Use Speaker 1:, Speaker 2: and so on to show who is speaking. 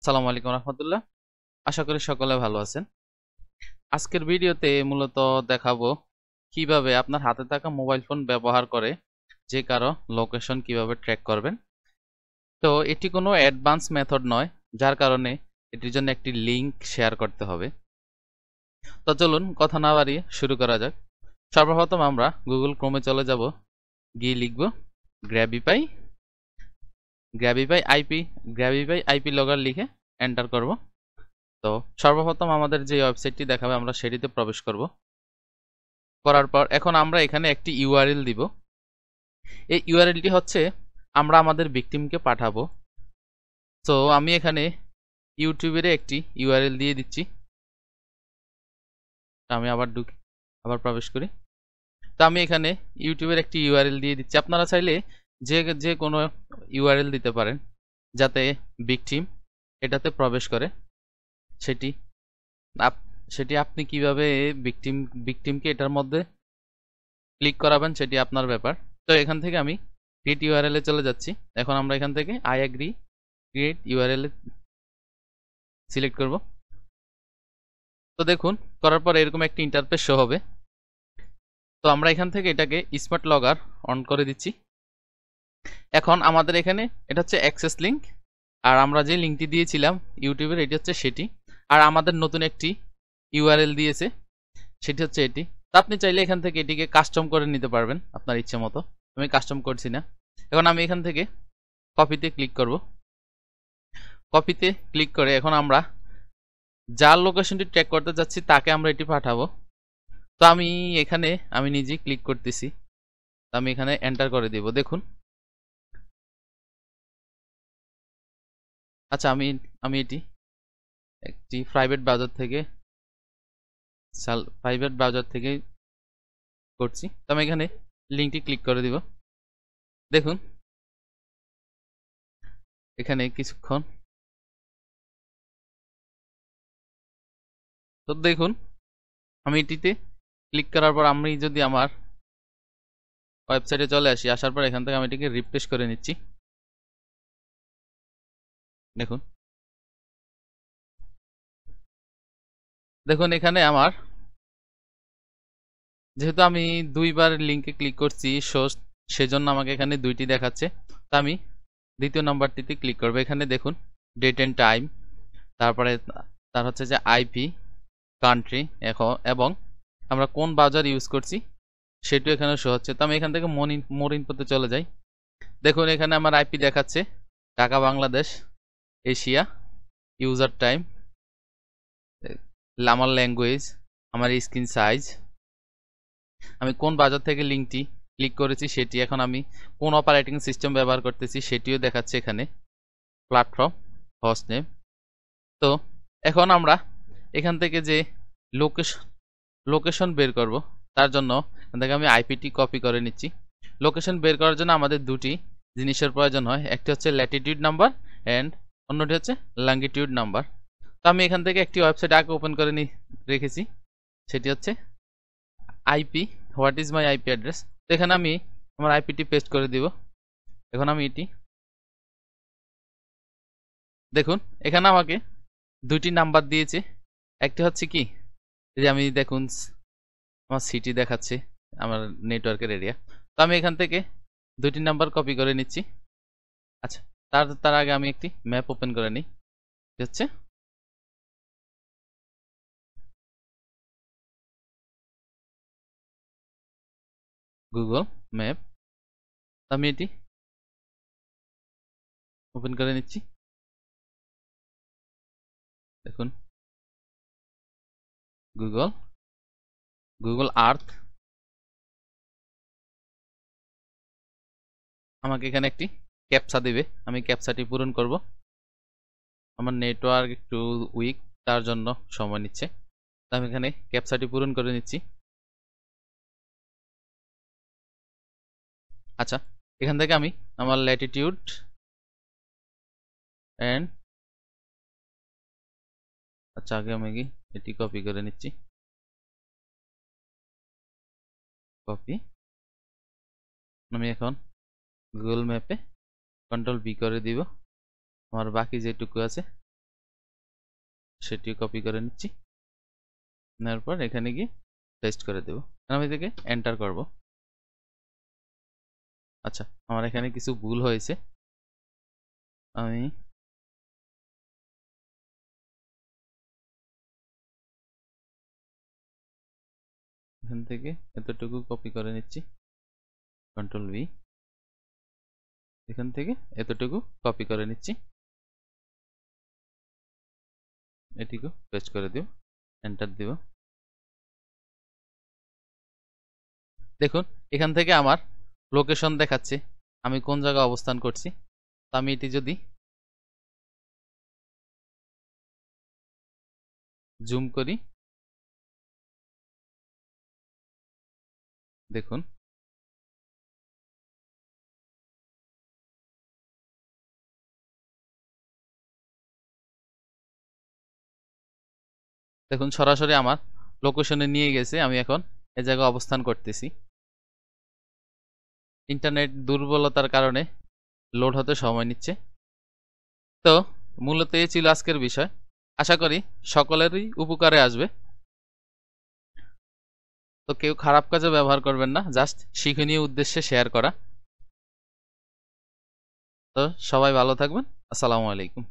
Speaker 1: আসসালামু আলাইকুম রহমতুল্লাহ। আশা করি সকলে ভালো আছেন। আজকের ভিডিওতে মূলত দেখাবো কিভাবে আপনার হাতে থাকা মোবাইল ফোন ব্যবহার করে যে কারো লোকেশন কিভাবে ট্র্যাক করবেন। তো এটি কোনো অ্যাডভান্স মেথড নয়, যার কারণে এটির জন্য একটি লিংক শেয়ার করতে হবে। তো চলুন কথা না বাড়িয়ে শুরু করা যাক। সর্বপ্রথম আমরা গুগল ক্রোমে চলে যাব, গিয়ে লিখব গ্র্যাবিপাই গ্র্যাবিপাই আইপি লগর লিখে এন্টার করব। তো সর্বপ্রথম আমাদের যে ওয়েবসাইটটি দেখাবে আমরা সেটিতে প্রবেশ করব। করার পর এখন আমরা এখানে একটি ইউআরএল দিব। এই ইউআরএলটি হচ্ছে আমরা আমাদের ভিকটিমকে পাঠাবো। তো আমি এখানে ইউটিউবের একটি ইউআরএল দিয়ে দিচ্ছি। আমি আবার প্রবেশ করি। তো আমি এখানে ইউটিউবের একটি ইউআরএল দিয়ে দিচ্ছি। আপনারা চাইলে যে যে কোনো ইউআরএল দিতে পারেন যাতে ভিকটিম এটাতে প্রবেশ করে। সেটি সেটি আপনি কিভাবে ভিকটিমকে এটার মধ্যে ক্লিক করাবেন সেটি আপনার ব্যাপার। তো এখান থেকে আমি ক্রিয়েট ইউআরএল এ চলে যাচ্ছি। এখন আমরা এখান থেকে I agree create URL select করব। তো দেখুন, করার পর এরকম একটি ইন্টারফেস শো হবে। তো আমরা এখান থেকে এটাকে স্মার্ট লগার অন করে দিচ্ছি। এখন আমাদের এখানে এটা হচ্ছে অ্যাক্সেস লিংক, আর আমরা যে লিংকটি দিয়েছিলাম ইউটিউবের এটি হচ্ছে সেটি। আর আমাদের নতুন একটি ইউআরএল দিয়েছে, সেটি হচ্ছে এটি। তো আপনি চাইলে এখান থেকে এটিকে কাস্টম করে নিতে পারবেন আপনার ইচ্ছে মতো। আমি কাস্টম করছি না। এখন আমি এখান থেকে কপিতে ক্লিক করব। কপিতে ক্লিক করে এখন আমরা যার লোকেশনটি ট্র্যাক করতে যাচ্ছি তাকে আমরা এটি পাঠাবো। তো আমি নিজেই ক্লিক করতেছি। আমি এখানে এন্টার করে দিব। দেখুন, আচ্ছা আমি এটি একটি প্রাইভেট ব্রাউজার থেকে করছি। তো আমি এখানে লিঙ্কটি ক্লিক করে দিব। দেখুন, এখানে কিছুক্ষণ তো দেখুন, আমি এটিতে ক্লিক করার পর আমি যদি আমার ওয়েবসাইটে চলে আসি, আসার পর এখান থেকে আমি এটিকে রিফ্রেশ করে নিচ্ছি। দেখুন দেখুন এখানে আমার, যেহেতু আমি দুইবার লিঙ্কে ক্লিক করছি সেজন্য আমাকে এখানে দুইটি দেখাচ্ছে। তো আমি দ্বিতীয় নাম্বারটিতে ক্লিক করবো। এখানে দেখুন ডেট এন্ড টাইম, তারপরে তার হচ্ছে যে আইপি, কান্ট্রি এবং আমরা কোন ব্রাউজার ইউজ করছি সেটিও এখানে শো হচ্ছে। তো আমি এখান থেকে মোর ইনপুটে চলে যাই। দেখুন এখানে আমার আইপি দেখাচ্ছে Dhaka, Bangladesh, Asia, user time, আমার ল্যাঙ্গুয়েজ, আমার স্ক্রিন সাইজ, আমি কোন বাজার থেকে লিঙ্কটি ক্লিক করেছি সেটি, এখন আমি কোন অপারেটিং সিস্টেম ব্যবহার করতেছি সেটিও দেখাচ্ছে এখানে, প্ল্যাটফর্ম, হোস্ট নেম। তো এখন আমরা এখান থেকে যে লোকেশন বের করব, তার জন্য এখান থেকে আমি আইপিটি কপি করে নিচ্ছি। লোকেশন বের করার জন্য আমাদের দুটি জিনিসের প্রয়োজন হয়, একটি হচ্ছে ল্যাটিটিউড নাম্বার অ্যান্ড অন্যটি হচ্ছে লঙ্গিটিউড নাম্বার। তো আমি এখান থেকে একটি ওয়েবসাইট আগে ওপেন করে রেখেছি, সেটি হচ্ছে IP, what is my IP address. তো এখানে আমি আমার আইপিটি পেস্ট করে দিব। এখন আমি এটি দেখুন, এখানে আমাকে দুইটি নাম্বার দিয়েছে। একটি হচ্ছে কি, যে আমি দেখুন আমার সিটি দেখাচ্ছে, আমার নেটওয়ার্কের এরিয়া। তো আমি এখান থেকে দুইটি নাম্বার কপি করে নিচ্ছি। আচ্ছা, তার আগে আমি একটি ম্যাপ ওপেন করে নিই। হচ্ছে গুগল ম্যাপ। আমি এটি ওপেন করে নিচ্ছি। দেখুন গুগল আর্থ আমাকে এখানে একটি ক্যাপচা দিবে, আমি ক্যাপচাটি পূরণ করব। আমার নেটওয়ার্ক একটু উইক, তার জন্য সময় নিচ্ছে। আমি এখানে ক্যাপচাটি পূরণ করে নিচ্ছি। আচ্ছা, এখান থেকে আমি আমার ল্যাটিটিউড এন্ড, আচ্ছা আগে আমি এটি কপি করে নিচ্ছি। কপি, আমি এখন গুগল ম্যাপে কন্ট্রোল বি করে দিব। আমার বাকি যেটুকু আছে সেটিও কপি করে নিচ্ছি। নেওয়ার পর এখানে গিয়ে পেস্ট করে দেব। আমি এটাকে এন্টার করব। আচ্ছা, আমার এখানে কিছু ভুল হয়েছে। আমি এখান থেকে এতটুকু কপি করে নিচ্ছি, কন্ট্রোল ভি। এখান থেকে এতটুকু কপি করে নিচ্ছি, এটিকে পেস্ট করে দিব, এন্টার দিব। দেখুন এখান থেকে আমার লোকেশন দেখাচ্ছে আমি কোন জায়গায় অবস্থান করছি। তো আমি এটি যদি জুম করি, দেখুন দেখুন সরাসরি আমার লোকেশনে নিয়ে গেছে। আমি এখন এই জায়গায় অবস্থান করতেছি। ইন্টারনেট দুর্বলতার কারণে লোড হতে সময় নিচ্ছে। তো মূলত এই ছিল আজকের বিষয়। আশা করি সকলেরই উপকারে আসবে। তো কেউ খারাপ কাজে ব্যবহার করবেন না, জাস্ট শিক্ষণীয় উদ্দেশ্যে শেয়ার করা। তো সবাই ভালো থাকবেন। আসসালামু আলাইকুম।